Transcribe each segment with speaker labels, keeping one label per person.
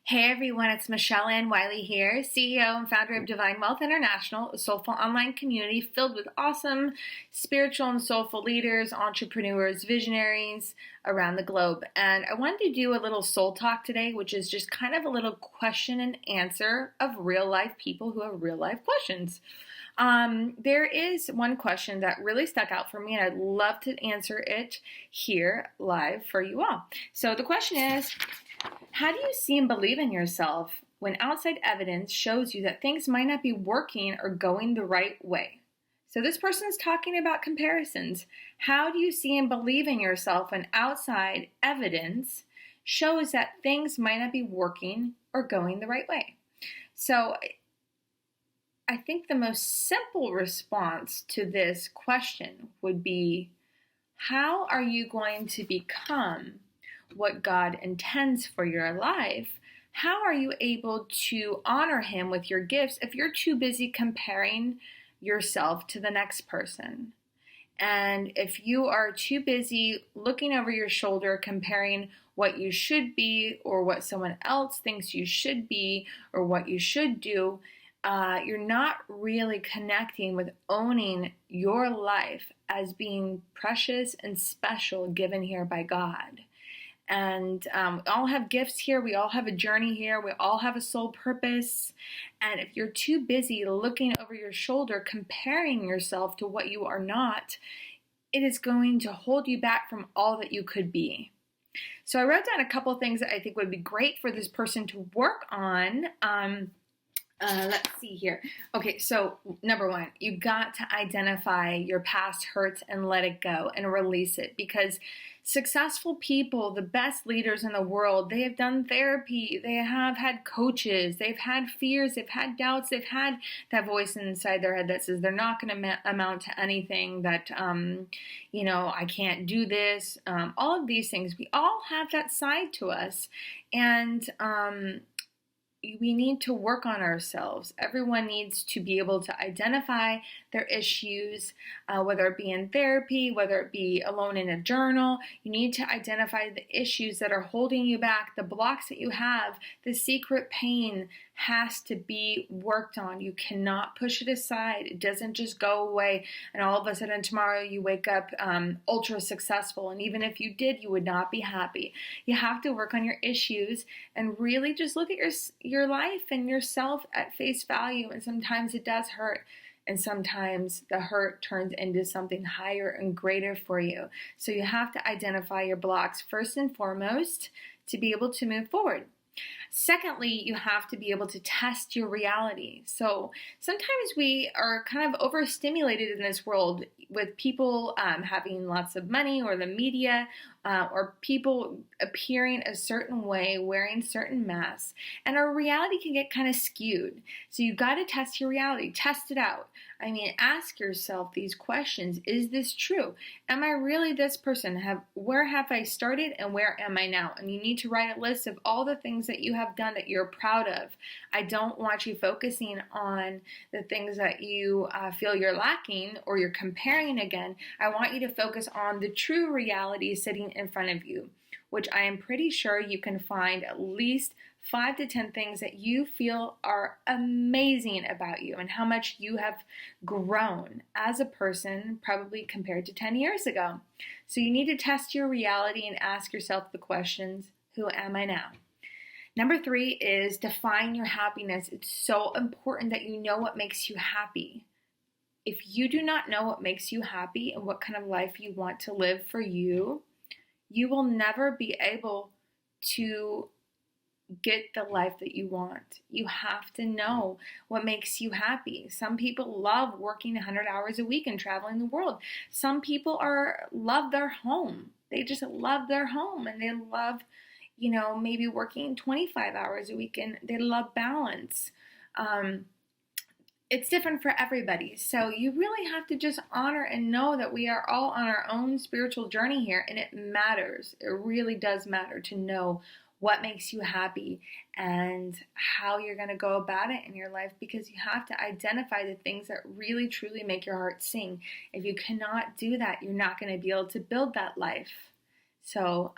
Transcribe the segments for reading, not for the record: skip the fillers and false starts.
Speaker 1: Hey everyone, it's Michelle Ann Wiley here, CEO and founder of Divine Wealth International, a soulful online community filled with awesome spiritual and soulful leaders, entrepreneurs, visionaries around the globe. And I wanted to do a little soul talk today, which is just kind of a little question and answer of real life people who have real life questions. There is one question that really stuck out for me, and I'd love to answer it here live for you all. So the question is, how do you see and believe in yourself when outside evidence shows you that things might not be working or going the right way? So this person is talking about comparisons. How do you see and believe in yourself when outside evidence shows that things might not be working or going the right way? So I think the most simple response to this question would be, how are you going to become what God intends for your life? How are you able to honor Him with your gifts if you're too busy comparing yourself to the next person? And if you are too busy looking over your shoulder, comparing what you should be or what someone else thinks you should be or what you should do, you're not really connecting with owning your life as being precious and special given here by God. And we all have gifts here. We all have a journey here. We all have a soul purpose. And if you're too busy looking over your shoulder, comparing yourself to what you are not, it is going to hold you back from all that you could be. So I wrote down a couple things that I think would be great for this person to work on. Let's see here. Okay, so number one, you got to identify your past hurts and let it go and release it, because successful people, the best leaders in the world, they have done therapy, they have had coaches, they've had fears, they've had doubts, they've had that voice inside their head that says they're not going to amount to anything, that, I can't do this. All of these things, we all have that side to us. And, we need to work on ourselves. Everyone needs to be able to identify their issues, whether it be in therapy, whether it be alone in a journal. You need to identify the issues that are holding you back, the blocks that you have. The secret pain has to be worked on. You cannot push it aside. It doesn't just go away and all of a sudden tomorrow you wake up ultra successful. And even if you did, you would not be happy. You have to work on your issues and really just look at your life and yourself at face value. And sometimes it does hurt. And sometimes the hurt turns into something higher and greater for you. So you have to identify your blocks first and foremost to be able to move forward. Secondly, you have to be able to test your reality. So sometimes we are kind of overstimulated in this world with people having lots of money, or the media, or people appearing a certain way, wearing certain masks, and our reality can get kind of skewed. So you got to test your reality, test it out. I mean, ask yourself these questions. Is this true? Am I really this person? Where have I started and where am I now? And you need to write a list of all the things that you have done that you're proud of. I don't want you focusing on the things that you feel you're lacking or you're comparing again. I want you to focus on the true reality sitting in front of you, which I am pretty sure you can find at least 5 to 10 things that you feel are amazing about you and how much you have grown as a person, probably compared to 10 years ago. So you need to test your reality and ask yourself the questions, who am I now? Number 3 is define your happiness. It's so important that you know what makes you happy. If you do not know what makes you happy and what kind of life you want to live for you, you will never be able to get the life that you want. You have to know what makes you happy. Some people love working 100 hours a week and traveling the world. Some people love their home. They just love their home, and they love, maybe working 25 hours a week, and they love balance. It's different for everybody. So you really have to just honor and know that we are all on our own spiritual journey here, and it matters. It really does matter to know what makes you happy and how you're going to go about it in your life, because you have to identify the things that really truly make your heart sing. If you cannot do that, you're not going to be able to build that life. So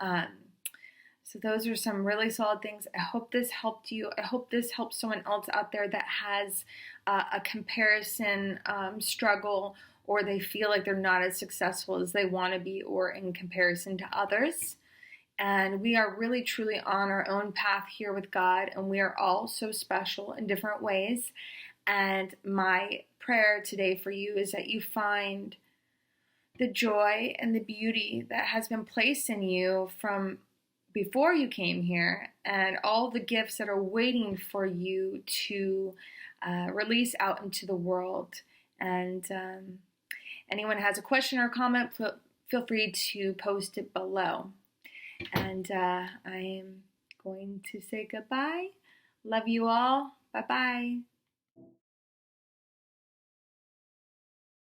Speaker 1: So those are some really solid things. I hope this helped you. I hope this helps someone else out there that has a comparison struggle, or they feel like they're not as successful as they want to be, or in comparison to others. And we are really truly on our own path here with God, and we are all so special in different ways. And my prayer today for you is that you find the joy and the beauty that has been placed in you from before you came here, and all the gifts that are waiting for you to release out into the world. And anyone has a question or comment, feel free to post it below. And I am going to say goodbye. Love you all. Bye-bye.